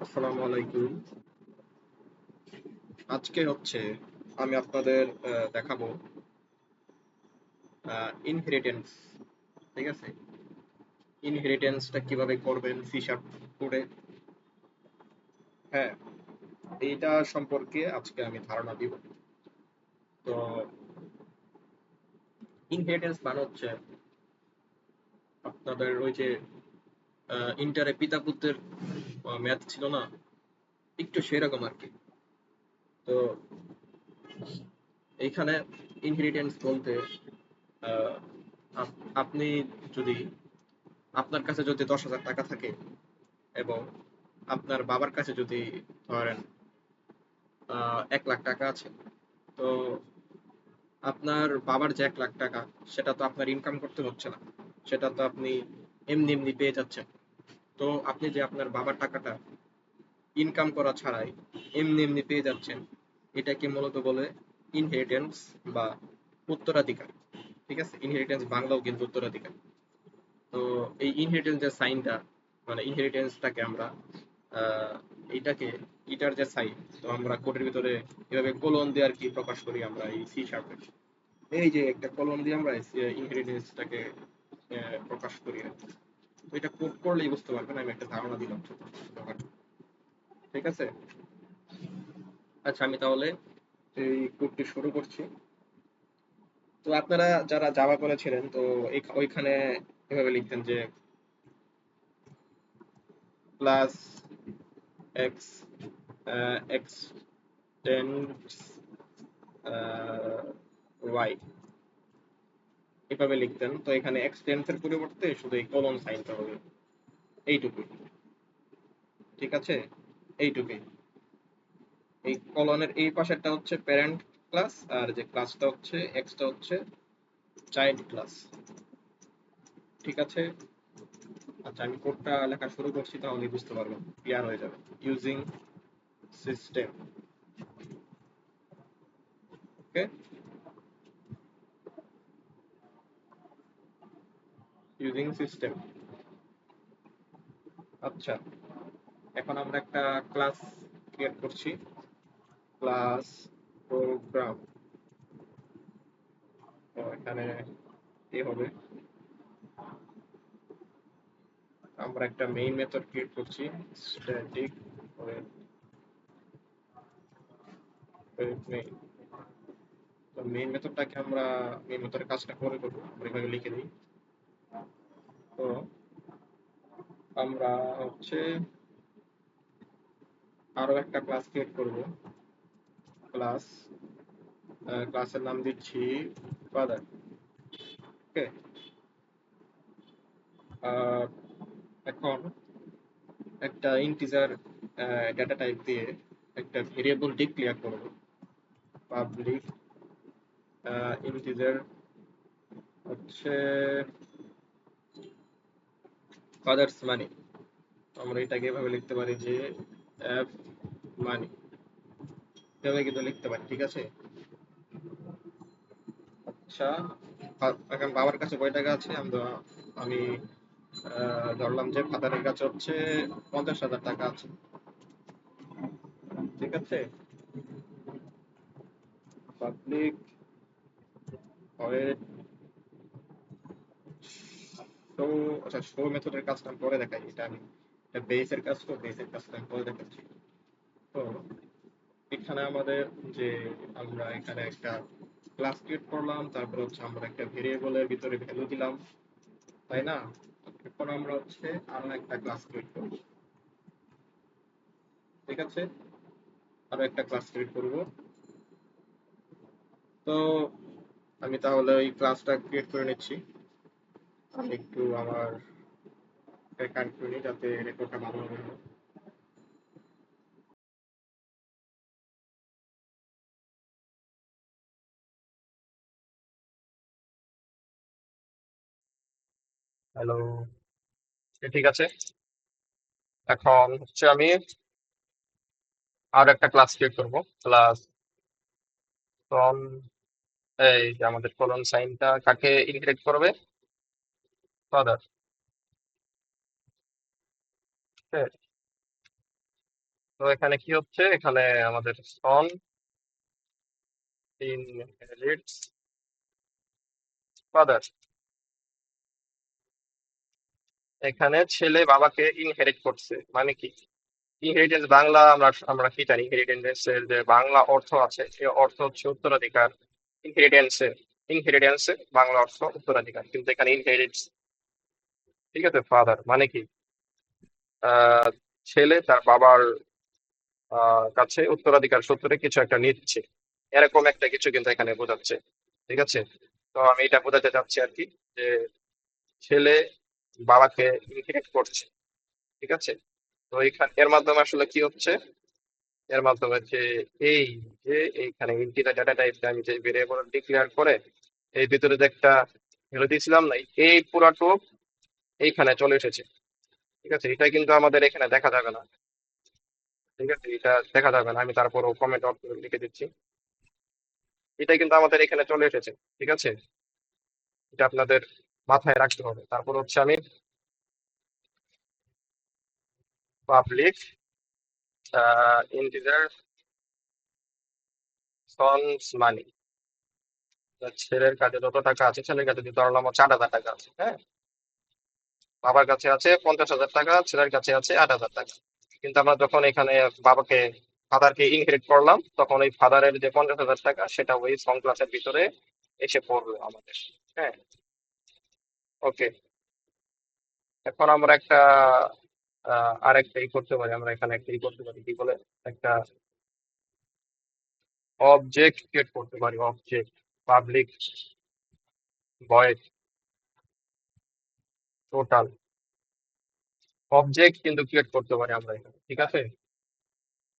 আসসালামু আলাইকুম। আজকে আমি আপনাদের দেখাবো ইনহেরিটেন্স। ঠিক আছে? ইনহেরিটেন্সটা কিভাবে করবেন সি শার্প কোডে। হ্যাঁ, এইটা সম্পর্কে আজকে আমি ধারণা দিব। তো ইনহেরিটেন্স মানে আপনাদের ওই যে ইন্টারে পিতা পুত্রের ম্যাথ ছিল না, একটু সেরকম আর কি। তো এইখানে ইনহেরিটেন্স বলতে আহ, আপনি যদি আপনার কাছে যদি 10,000 টাকা থাকে এবং আপনার বাবার কাছে যদি ধরেন 1,00,000 টাকা আছে, তো আপনার বাবার যে 1,00,000 টাকা, সেটা তো আপনার ইনকাম করতে হচ্ছে না, সেটা তো আপনি এমনি এমনি পেয়ে যাচ্ছেন। তো আপনি যে আপনার বাবার টাকাটা ইনকাম করা ছাড়াই এমনি এমনি পেয়ে যাচ্ছেন, এটাকে মূলত বলে ইনহেরিটেন্স বা উত্তরাধিকার। ঠিক আছে? ইনহেরিটেন্স বাংলাও কিন্তু উত্তরাধিকার। তো এই ইনহেরিটেন্স যে সাইনটা, মানে ইনহেরিটেন্সটাকে আমরা আহ, এইটাকে ইটার যে সাইন, তো আমরা কোডের ভিতরে এভাবে কোলন দিয়ে আর কি প্রকাশ করি আমরা এই সি শার্পে। এই যে একটা কলম দিয়ে আমরা ইনহেরিটেন্সটাকে প্রকাশ করি আর কি। তো এটা কোড করলেই বুঝতে পারবেন, আমি একটা ধারণা দিলাম ছোট ব্যাপারটা। ঠিক আছে? আচ্ছা, আমি তাহলে এই কোডটি শুরু করছি। তো আপনারা যারা জাভা করেছিলেন, তো ওইখানে এভাবে লিখতেন যে প্লাস এক্স এক্সটেন্ডস ওয়াই, এভাবে লিখতেন। তো এখানে এক্সটেন্স এর পরিবর্তে শুধু এই কলন সাইনটা হবে, এইটুকুই। ঠিক আছে? এইটুকুই। এই কলনের এই পাশেরটা হচ্ছে প্যারেন্ট ক্লাস, আর যে ক্লাসটা হচ্ছে এক্সটা হচ্ছে চাইল্ড ক্লাস। ঠিক আছে? আচ্ছা, আমি কোডটা লেখা শুরু করছি, তাহলে বুঝতে পারবেন, ক্লিয়ার হয়ে যাবে। Using system. Okay, using system. আচ্ছা, এখন আমরা একটা ক্লাস ক্রিয়েট করছি, ক্লাস প্রোগ্রাম। তো এখানে এ হবে, আমরা একটা মেইন মেথড ক্রিয়েট করছি, স্ট্যাটিক মেইন। তো মেইন মেথডটাকে আমরা মেইন মেথডের কাজটা করে করবো, আমরা এভাবে লিখে দিই। তো আমরা হচ্ছে আরো একটা ক্লাস ক্রিয়েট করব, ক্লাস, ক্লাসের নাম দিচ্ছি ফাদার। ওকে। এখন একটা ইন্টিজার ডেটা টাইপ দিয়ে একটা ভেরিয়েবল ডিক্লেয়ার করব, পাবলিক ইন্টিজার হচ্ছে ফাদার্স মানি। আমরা এটাকে এভাবে লিখতে পারি যে এফ মানি, এভাবে কিন্তু লিখতে পারি। ঠিক আছে? আচ্ছা, এখন বাবার কাছে কয় টাকা আছে, আমি ধরলাম যে ফাদারের কাছে হচ্ছে 50,000 টাকা আছে। ঠিক আছে? Public void show. আচ্ছা, শো মেথডের কাজটা আমি পরে দেখাই, এটা আমি, এটা বেসের কাজ, তো বেসের কাজটা আমি পরে দেখাচ্ছি। তো এখানে আমাদের যে, আমরা এখানে একটা ক্লাস ক্রিয়েট করলাম, তারপর আমরা একটা ভেরিয়েবলের ভিতরে ভ্যালু দিলাম, তাই না? এখন আমরা আরো একটা ক্লাস ক্রিয়েট করব। ঠিক আছে? আরো একটা ক্লাস ক্রিয়েট করব। তো আমি তাহলে ওই ক্লাসটা ক্রিয়েট করে নিচ্ছি। আমি একটু আমার কানেক্ট করে নিই, যাতে রেকর্ডটা ভালোভাবে হয়। হ্যালো। ঠিক আছে। এখন আমি আর একটা ক্লাস ক্রিয়েট করব, ক্লাস ফ্রম। এই যে আমাদের কলন সাইনটা কাকে ইনহেরিট করবে? ফাদার। তো এখানে কি হচ্ছে, এখানে আমাদের সন ইনহেরিটস ফাদার, এখানে ছেলে বাবাকে ইনহেরিট করছে মানে কি? ইনহেরিটেন্স বাংলা আমরা আমরা কি জানি? ইনহেরিটেন্স এর যে বাংলা অর্থ আছে, এই অর্থ হচ্ছে উত্তরাধিকার। ইনহেরিটেন্সের ইনহেরিটেন্সের বাংলা অর্থ উত্তরাধিকার, কিন্তু এখানে ইনহেরিটস, ঠিক আছে, ফাদার মানে কি? আহ ছেলে তার বাবার কাছে উত্তরাধিকার সূত্রে কিছু একটা নিচ্ছে, এরকম একটা কিছু কিন্তু এখানে বোঝাচ্ছে। ঠিক আছে, তো আমি এটা বোঝাতে চাচ্ছি আর কি, যে ছেলে বাবাকে ইনহেরিট করছে। ঠিক আছে, তো এখানে এর মাধ্যমে আসলে কি হচ্ছে, এর মাধ্যমে যে এই যে এইখানে ইন্টিজার ডাটা টাইপ আমি যে ভেরিয়েবল ডিক্লেয়ার করে এই ভিতরে যে একটা ভ্যালু দিয়েছিলাম না, এই পুরাটুক এইখানে চলে এসেছে। ঠিক আছে, এটা কিন্তু আমাদের এখানে দেখা যাবে না। ঠিক আছে, এটা দেখা যাবে না, আমি তারপরও কমেন্ট লিখে দিচ্ছি। এটা কিন্তু আমাদের এখানে চলে এসেছে। ঠিক আছে, এটা আপনাদের মাথায় রাখতে হবে। তারপর হচ্ছে আমি পাবলিক ইন্টিজার সন্স মানি, ছেলের কাছে যত টাকা আছে, ছেলের কাছে যদি ধরলাম হচ্ছে 8,000 টাকা আছে, হ্যাঁ, বাবার কাছে আছে 50,000 টাকা, ছেলের কাছে আছে 8,000 টাকা। কিন্তু আমরা যখন এখানে বাবাকে ফাদারকে ইনহেরিট করলাম, তখন ওই ফাদারের যে 50,000 টাকা সেটা ওই সং ক্লাসের ভিতরে এসে পড়লো আমাদের। হ্যাঁ, ওকে। এখন আমরা একটা আরেকটা ই করতে পারি, আমরা এখানে একটা ই করতে পারি, কি বলে, একটা অবজেক্ট ক্রিয়েট করতে পারি। Object public void total object কিন্তু ক্রিয়েট করতে পারি আমরা এখানে। ঠিক আছে,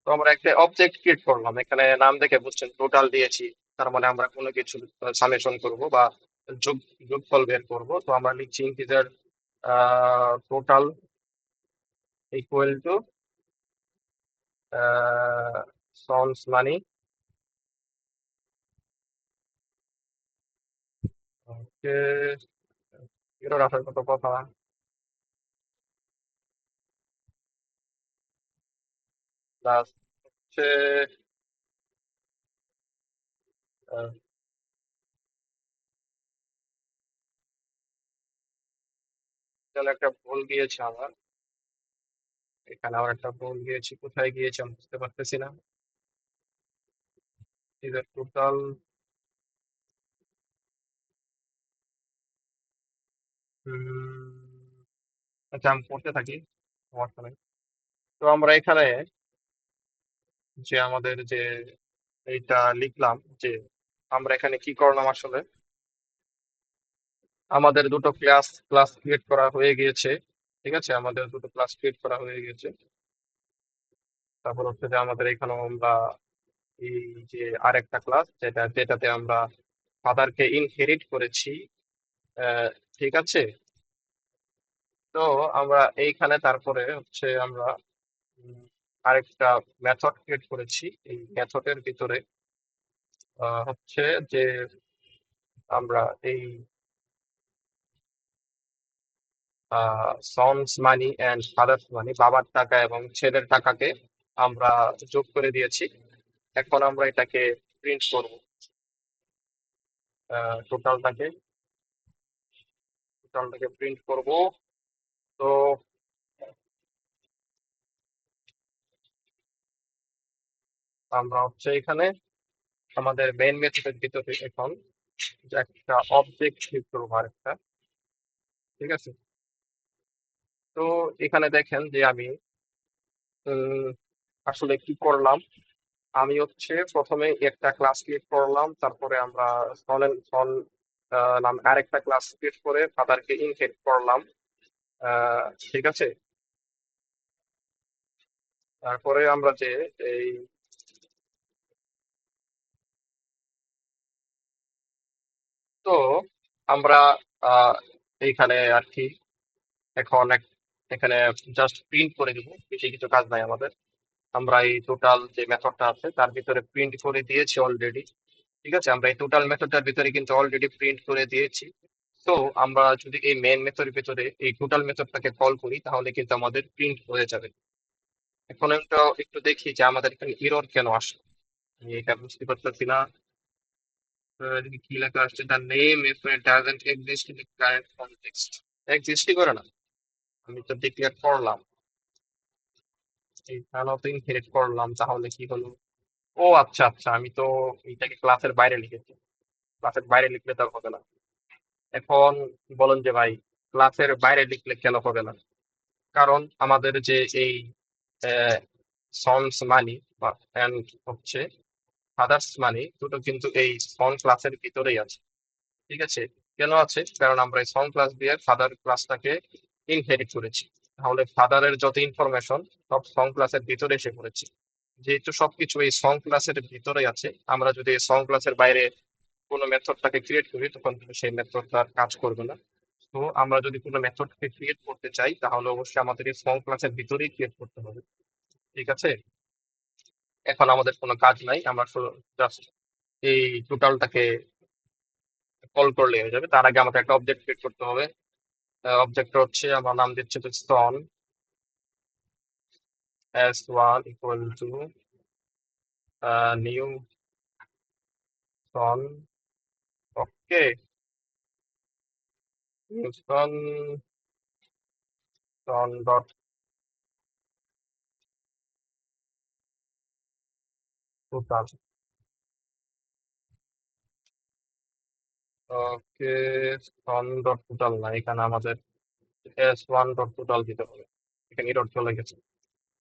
তো আমরা একটা অবজেক্ট ক্রিয়েট করলাম, এখানে নাম দেখে বুঝছেন টোটাল দিয়েছি। তার মানে আমরা কোনো কিছু সামেশন করব বা যোগ যোগফল বের করব, তো আমরা লিখছি integer total equal to sons money. Okay, এর রাখার কত কথা, প্লাস হচ্ছে আহ, এখানে একটা ভুল গিয়েছে আমার, এখানে আমার একটা ভুল গিয়েছে, কোথায় গিয়েছে আমি বুঝতে পারতেছি না। ইন্টিজার টোটাল, আচ্ছা আমি পড়তে থাকি, সমস্যা নেই। তো আমরা এখানে যে আমাদের যে এইটা লিখলাম, যে আমরা এখানে কি করলাম আসলে, আমাদের দুটো ক্লাস ক্লাস ক্রিয়েট করা হয়ে গিয়েছে। ঠিক আছে, আমাদের দুটো ক্লাস ক্রিয়েট করা হয়ে গেছে। তারপর হচ্ছে যে আমাদের এখানে আমরা এই যে আরেকটা ক্লাস যেটাতে আমরা ফাদারকে ইনহেরিট করেছি। আহ, ঠিক আছে, তো আমরা এইখানে তারপরে হচ্ছে আমরা উম, আরেকটা মেথড ক্রিয়েট করেছি। এই মেথডের ভিতরে হচ্ছে যে আমরা এই সন্স মানি অ্যান্ড ফাদার্স মানি, বাবার টাকা এবং ছেলের টাকাকে আমরা যোগ করে দিয়েছি। এখন আমরা এটাকে প্রিন্ট করব, টোটালটাকে টোটালটাকে প্রিন্ট করব। তো আমরা হচ্ছে এখানে আমাদের মেইন মেথডের ভিতরে এখন যে একটা অবজেক্ট ক্রিয়েট করবো আরেকটা। ঠিক আছে, তো এখানে দেখেন যে আমি উম, আসলে কি করলাম। আমি হচ্ছে প্রথমে একটা ক্লাস ক্রিয়েট করলাম, তারপরে আমরা সন নাম আরেকটা ক্লাস ক্রিয়েট করে ফাদারকে ইনহেরিট করলাম। ঠিক আছে, তারপরে আমরা যে এই, তো আমরা আহ, এইখানে আর কি এখন এখানে জাস্ট প্রিন্ট করে দিব, বেশি কিছু কাজ নাই আমাদের। আমরা এই টোটাল যে মেথডটা আছে তার ভিতরে প্রিন্ট করে দিয়েছি অলরেডি। ঠিক আছে, আমরা এই টোটাল মেথডটার ভিতরে কিন্তু অলরেডি প্রিন্ট করে দিয়েছি। তো আমরা যদি এই মেন মেথডের ভিতরে এই টোটাল মেথডটাকে কল করি, তাহলে কিন্তু আমাদের প্রিন্ট হয়ে যাবে। এখন আমরা একটু দেখি যে আমাদের এখানে এরর কেন আসে। আমি এটা বুঝতে পারতেছি না। এদিকে কি লেখা আসছে, the name if it doesn't exist in the current context. এক্সিস্টই করে না। আমি তো ডিক্লেয়ার করলাম, এইখানেও তো ইনহেরিট করলাম, তাহলে কি হলো? ও আচ্ছা আচ্ছা, আমি তো এইটাকে ক্লাসের বাইরে লিখেছি। ক্লাসের বাইরে লিখলে তো আর হবে না। এখন বলেন যে ভাই, ক্লাসের বাইরে লিখলে কেন হবে না? কারণ আমাদের যে এই সন্স মানি এন্ড হচ্ছে ফাদার্স মানি দুটো কিন্তু এই সন ক্লাসের ভিতরেই আছে। ঠিক আছে? কেন আছে? কারণ আমরা এই সন ক্লাস দিয়ে ফাদার ক্লাসটাকে ইনহেরিট করেছি। তাহলে ফাদারের যত ইনফরমেশন সব সং ক্লাসের ভিতরে এসে পড়েছে। যেহেতু সবকিছু এই সং ক্লাসের ভিতরে আছে, আমরা যদি এই সং ক্লাসের বাইরে কোনো মেথডটাকে ক্রিয়েট করি তখন কিন্তু সেই মেথডটা কাজ করবে না। তো আমরা যদি কোনো মেথডকে ক্রিয়েট করতে চাই তাহলে অবশ্যই আমাদের এই সং ক্লাসের ভিতরেই ক্রিয়েট করতে হবে। ঠিক আছে? এখন আমাদের কোনো কাজ নাই, আমরা শুধু জাস্ট এই টোটালটাকে কল করলে হয়ে যাবে। তার আগে আমাদের একটা অবজেক্ট ক্রিয়েট করতে হবে। অবজেক্টটা হচ্ছে আমরা নাম দিচ্ছি তো স্তন s1 ইকুয়াল টু নিউ স্তন। ওকে, নিউ স্তন স্তন ডট টোটাল। ওকে, স্তন ডট টোটাল না, এখানে আমাদের s1 ডট টোটাল দিতে হবে। এখানে এরর চলে গেছে।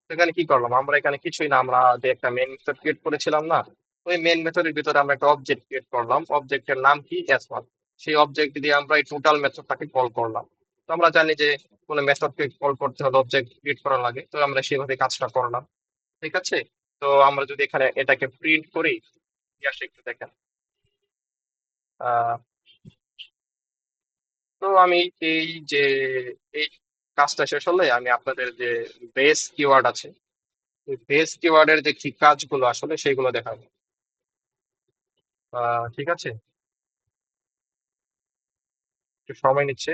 তো এখানে কি করলাম আমরা? এখানে কিছুই না, আমরা যে একটা মেন মেথড ক্রিয়েট করেছিলাম না, ওই মেন মেথডের ভিতরে আমরা একটা অবজেক্ট ক্রিয়েট করলাম। অবজেক্টের নাম কি? s1। সেই অবজেক্ট দিয়ে আমরা এই টোটাল মেথডটাকে কল করলাম। তো আমরা জানি যে কোনো মেথডকে কল করতে হলে অবজেক্ট ক্রিয়েট করা লাগে, তো আমরা সেভাবে কাজটা করলাম। ঠিক আছে? তো আমরা যদি এখানে এটাকে প্রিন্ট করি, কি আসে একটু দেখেন। আহ তো আমি এই যে এই কাজটা শেষ হলে আমি আপনাদের যে বেস কিওয়ার্ড আছে, ওই বেস কিওয়ার্ডের যে কি কাজগুলো আসলে সেগুলো দেখাবো। ঠিক আছে, একটু সময় নিচ্ছে।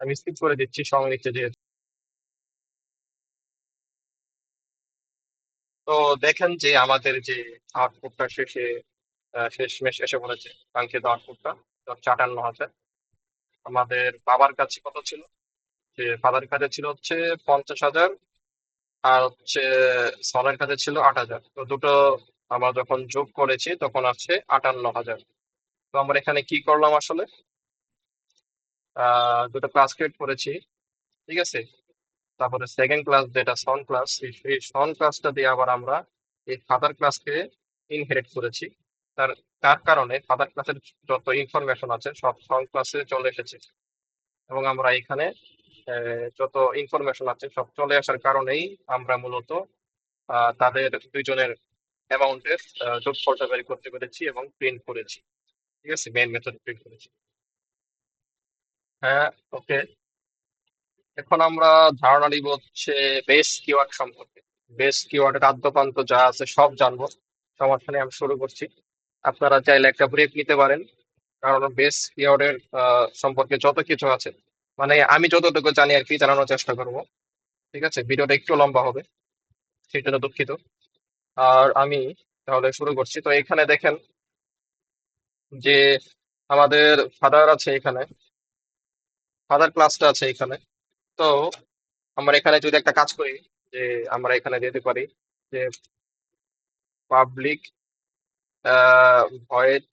আমি স্কিপ করে দিচ্ছি, সময় নিচ্ছে যেহেতু। তো দেখেন যে আমাদের যে আউটপুটটা শেষে শেষমেশ এসে পড়েছে, কাঙ্ক্ষিত আউটপুটটা 54,000। আমাদের বাবার কাছে কত ছিল? যে ফাদার কাছে ছিল হচ্ছে 50,000, আর হচ্ছে সনের কাছে ছিল 8,000। তো দুটো আমরা যখন যোগ করেছি তখন আছে 58,000। তো আমরা এখানে কি করলাম আসলে? দুটো ক্লাস ক্রিয়েট করেছি। ঠিক আছে? তারপরে সেকেন্ড ক্লাস যেটা সন ক্লাস, সেই সন ক্লাসটা দিয়ে আবার আমরা এই ফাদার ক্লাসকে ইনহেরিট করেছি। তার তার কারণে ফাদার ক্লাসের যত ইনফরমেশন আছে সব সন ক্লাসে চলে এসেছে। এবং আমরা এখানে যত ইনফরমেশন আছে সব চলে আসার কারণেই আমরা মূলত তাদের দুইজনের অ্যামাউন্টের যোগফলটা বের করতে পেরেছি এবং প্রিন্ট করেছি। ঠিক আছে, মেইন মেথড প্রিন্ট করেছি। হ্যাঁ, ওকে। এখন আমরা ধারণা নিব হচ্ছে বেস কিওয়ার্ড সম্পর্কে। বেস কিওয়ার্ডের আদ্যপান্ত যা আছে সব জানবো। সমস্যা নেই, আমি শুরু করছি। আপনারা চাইলে একটা ব্রেক নিতে পারেন, কারণ বেস কিওয়ার্ডের সম্পর্কে যত কিছু আছে, মানে আমি যতটুকু জানি আর কি জানানোর চেষ্টা করব। ঠিক আছে, ভিডিওটা একটু লম্বা হবে, সেই জন্য দুঃখিত। আর আমি তাহলে শুরু করছি। তো এখানে দেখেন যে আমাদের ফাদার আছে এখানে, ফাদার ক্লাসটা আছে এখানে। তো আমরা এখানে যদি একটা কাজ করি, যে আমরা এখানে দিতে পারি যে পাবলিক ভয়েড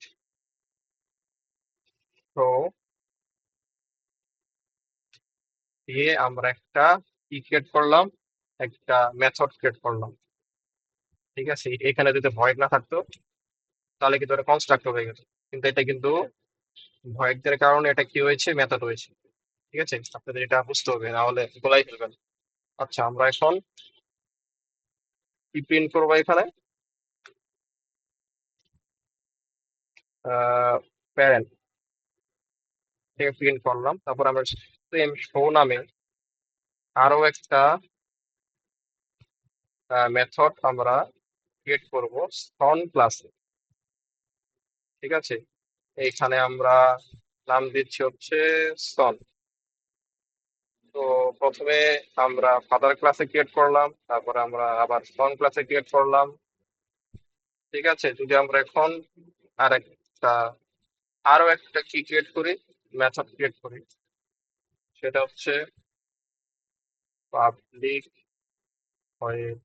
শো দিয়ে আমরা একটা কি ক্রিয়েট করলাম, একটা মেথড ক্রিয়েট করলাম। ঠিক আছে, এখানে যদি ভয়েড না থাকতো তাহলে কিন্তু এটা কনস্ট্রাক্টর হয়ে গেছে, কিন্তু এটা কিন্তু ভয়েডদের কারণে এটা কি হয়েছে, মেথড হয়েছে। ঠিক আছে, আপনাদের এটা বুঝতে হবে, না হলে গোলাই ফেলবেন। আচ্ছা, আমরা এখন কি প্রিন্ট করবো এখানে? প্যারেন্ট থেকে প্রিন্ট করলাম। তারপর আমরা সেম শো নামে আরো একটা মেথড আমরা ক্রিয়েট করব সন ক্লাসে। ঠিক আছে, এইখানে আমরা নাম দিচ্ছি হচ্ছে সন। তো প্রথমে আমরা ফাদার ক্লাসে ক্রিয়েট করলাম, তারপরে আমরা আবার সন ক্লাসে ক্রিয়েট করলাম। ঠিক আছে, যদি আমরা এখন আর একটা আরো একটা কি ক্রিয়েট করি, মেথড ক্রিয়েট করি, সেটা হচ্ছে পাবলিক ভয়েড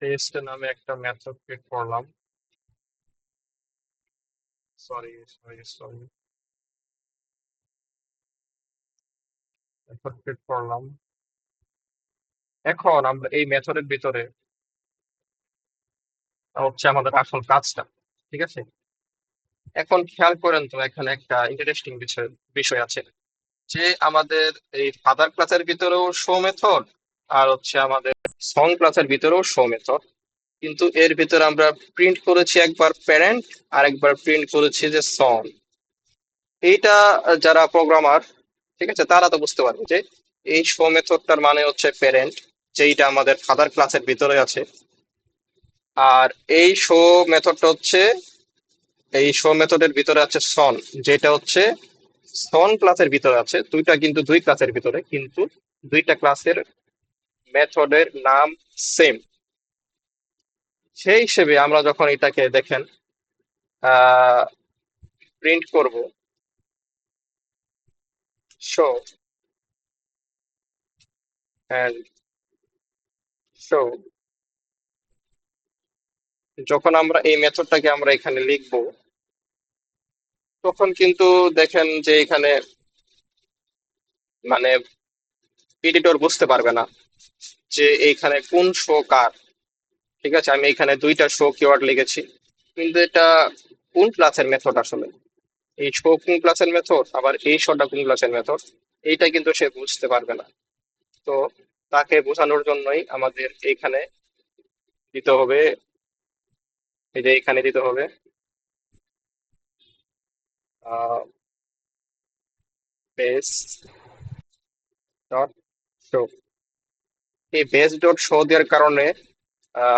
টেস্ট নামে একটা মেথড ক্রিয়েট করলাম। Sorry sorry sorry, method create করলাম। এখন আমরা এই মেথডের ভিতরে হচ্ছে আমাদের আসল কাজটা। ঠিক আছে, এখন খেয়াল করেন তো, এখানে একটা ইন্টারেস্টিং বিষয় বিষয় আছে, যে আমাদের এই ফাদার ক্লাসের ভিতরেও শো মেথড, আর হচ্ছে আমাদের সং ক্লাসের ভিতরেও শো মেথড, কিন্তু এর ভিতরে আমরা প্রিন্ট করেছি একবার প্যারেন্ট আর একবার প্রিন্ট করেছি যে সন। এইটা যারা প্রোগ্রামার, ঠিক আছে, তারা তো বুঝতে পারবে যে এই শো মেথডটার মানে হচ্ছে প্যারেন্ট, যেইটা আমাদের ফাদার ক্লাসের ভিতরে আছে। আর এই শো মেথডটা হচ্ছে, এই শো মেথডের ভিতরে আছে সন, যেটা হচ্ছে সন ক্লাসের ভিতরে আছে। দুইটা কিন্তু দুই ক্লাসের ভিতরে, কিন্তু দুইটা ক্লাসের মেথডের নাম সেম। সেই হিসেবে আমরা যখন এটাকে দেখেন প্রিন্ট করব শো এন্ড শো, যখন আমরা এই মেথডটাকে আমরা এখানে লিখব, তখন কিন্তু দেখেন যে এখানে মানে এডিটর বুঝতে পারবে না যে এইখানে কোন শো কার। ঠিক আছে, আমি এখানে দুইটা শো কিওয়ার্ড লিখেছি, কিন্তু এটা কোন ক্লাসের মেথড আসলে, এই শো কোন ক্লাসের মেথড, আবার এই শোটা কোন ক্লাসের মেথড, এইটা কিন্তু সে বুঝতে পারবে না। তো তাকে বোঝানোর জন্যই আমাদের এইখানে দিতে হবে, এই যে এখানে দিতে হবে বেস ডট শো। এই বেস ডট শো দেওয়ার কারণে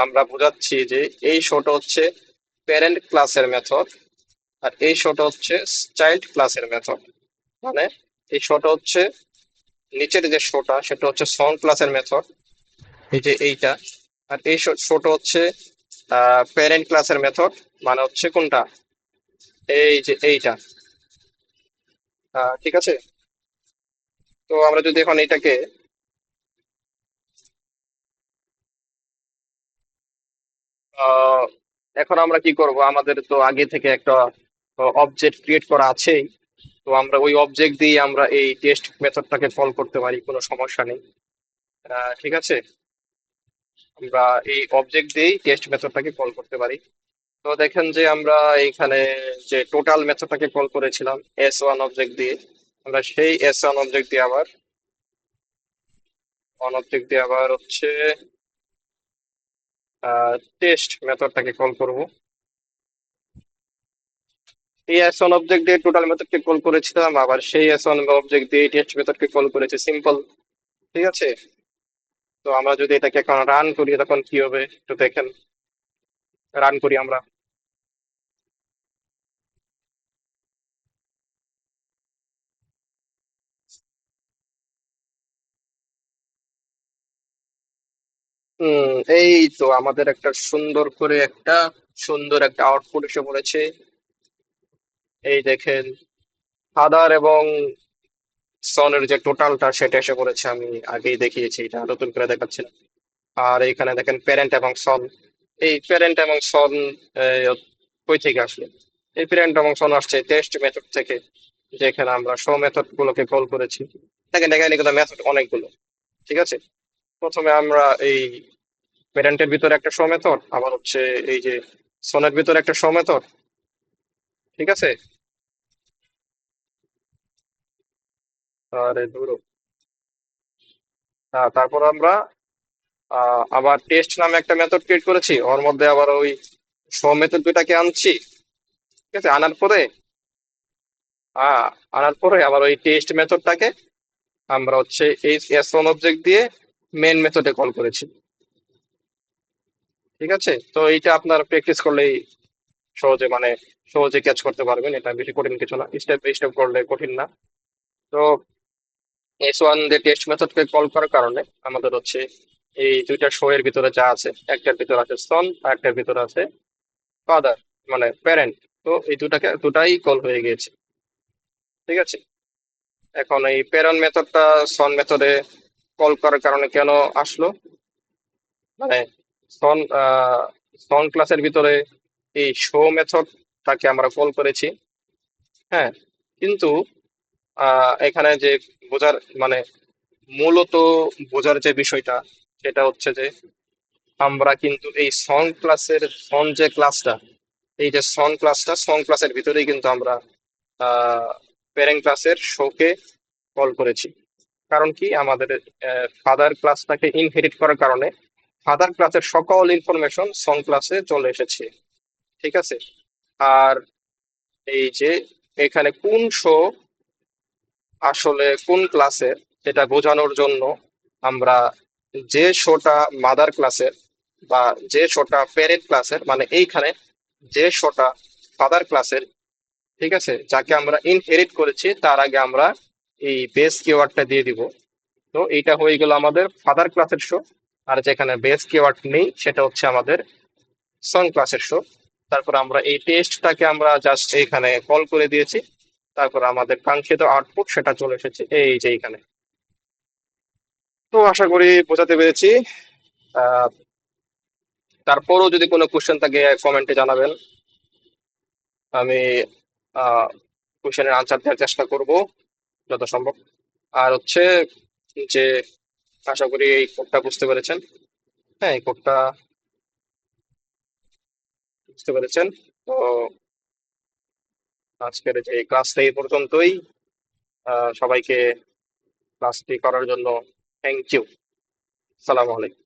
আমরা বোঝাচ্ছি যে এই শোটা হচ্ছে প্যারেন্ট ক্লাসের মেথড, আর এই শোটা হচ্ছে চাইল্ড ক্লাসের মেথড। মানে এই শোটা হচ্ছে নিচের যে শোটা, সেটা হচ্ছে সন ক্লাসের মেথড, এই যে এইটা। আর এই শোটা হচ্ছে প্যারেন্ট ক্লাসের মেথড, মানে হচ্ছে কোনটা, এই যে এইটা। ঠিক আছে, তো আমরা যদি এখন এটাকে আহ, এখন আমরা কি করব, আমাদের তো আগে থেকে একটা অবজেক্ট ক্রিয়েট করা আছেই। তো আমরা ওই অবজেক্ট দিয়ে আমরা এই টেস্ট মেথডটাকে কল করতে পারি, কোনো সমস্যা নেই। ঠিক আছে, আমরা এই অবজেক্ট দিয়েই টেস্ট মেথডটাকে কল করতে পারি। তো দেখেন যে আমরা এইখানে যে টোটাল মেথডটাকে কল করেছিলাম S1 অবজেক্ট দিয়ে, আমরা সেই S1 অবজেক্ট দিয়ে আবার হচ্ছে টেস্ট মেথডটাকে কল করব। এই S1 অবজেক্ট দিয়ে টোটাল মেথডকে কল করেছিলাম, আবার সেই S1 অবজেক্ট দিয়ে টেস্ট মেথডকে কল করেছি, সিম্পল। ঠিক আছে, তো আমরা যদি এটাকে এখন রান করি, তখন কি হবে একটু দেখেন। রান করি আমরা। এই তো আমাদের একটা সুন্দর একটা আউটপুট এসে পড়েছে। এই দেখেন, ফাদার এবং সনের যে টোটালটা সেটা এসে পড়েছে, আমি আগেই দেখিয়েছি, এটা নতুন করে দেখাচ্ছি না। আর এখানে দেখেন প্যারেন্ট এবং সন। এই প্যারেন্ট এবং সন কই থেকে আসলো? এই প্যারেন্ট এবং সন আসছে টেস্ট মেথড থেকে, যেখানে আমরা শো মেথড গুলোকে কল করেছি। দেখেন এখানে কিন্তু মেথড অনেকগুলো। ঠিক আছে, প্রথমে আমরা এই প্যারেন্টের ভিতরে একটা শো মেথড, আবার হচ্ছে এই যে সনের ভিতরে একটা শো মেথড। ঠিক আছে, আরে ধরো, তারপর আমরা আবার টেস্ট নামে একটা মেথড ক্রিয়েট করেছি, ওর মধ্যে আবার ওই শো মেথড দুটাকে আনছি। ঠিক আছে, আহ, আনার পরে আবার ওই টেস্ট মেথডটাকে আমরা হচ্ছে এই S1 অবজেক্ট দিয়ে মেন মেথডে কল করেছি। ঠিক আছে, তো এইটা আপনার প্র্যাকটিস করলেই সহজে ক্যাচ করতে পারবেন। এটা বেশি কঠিন কিছু না, স্টেপ বাই স্টেপ করলে কঠিন না। তো S1 যে টেস্ট মেথডকে কল করার কারণে আমাদের হচ্ছে এই দুইটা শো এর ভিতরে যা আছে, একটার ভিতরে আছে সন আর একটার ভিতরে আছে ফাদার, মানে প্যারেন্ট। তো এই দুটাই কল হয়ে গিয়েছে। ঠিক আছে, এখন এই প্যারেন্ট মেথডটা সন মেথডে কল করার কারণে কেন আসলো, মানে সন সন ক্লাসের ভিতরে এই শো মেথডটাকে আমরা কল করেছি। হ্যাঁ, কিন্তু এখানে যে বোঝার মানে মূলত বোঝার যে বিষয়টা, সেটা হচ্ছে যে আমরা কিন্তু এই সং ক্লাসের সন যে ক্লাসটা, এই যে সং ক্লাসের ভিতরেই কিন্তু আমরা প্যারেন্ট ক্লাসের শোকে কল করেছি। কারণ কি, আমাদের ফাদার ক্লাসটাকে ইনহেরিট করার কারণে ফাদার ক্লাসের সকল ইনফরমেশন সং ক্লাসে চলে এসেছে। ঠিক আছে, আর এই যে এখানে কোন শো আসলে কোন ক্লাসের, সেটা বোঝানোর জন্য আমরা যে শোটা মাদার ক্লাসের বা যে শোটা প্যারেন্ট ক্লাসের, মানে এইখানে যে শোটা ফাদার ক্লাসের, ঠিক আছে, যাকে আমরা ইনহেরিট করেছি, তার আগে আমরা এই বেস কিওয়ার্ডটা দিয়ে দিব। তো এইটা হয়ে গেল আমাদের ফাদার ক্লাসের শো। আর যেখানে বেস কিওয়ার্ড নেই সেটা হচ্ছে আমাদের সন ক্লাসের শো। তারপর আমরা এই টেস্টটাকে আমরা জাস্ট এইখানে কল করে দিয়েছি, তারপর আমাদের কাঙ্ক্ষিত আউটপুট সেটা চলে এসেছে এই যে এইখানে। তো আশা করি বোঝাতে পেরেছি। আহ তারপরও যদি কোনো কোশ্চেন থাকে কমেন্টে জানাবেন, আমি কোশ্চেনের আনসার দেওয়ার চেষ্টা করব যত সম্ভব। আর হচ্ছে যে, আশা করি এই কোডটা বুঝতে পেরেছেন। হ্যাঁ, এই কোডটা বুঝতে পেরেছেন। তো আজকের যে ক্লাসটা এই পর্যন্তই। সবাইকে ক্লাসটি করার জন্য থ্যাংক ইউ। সালাম আলাইকুম।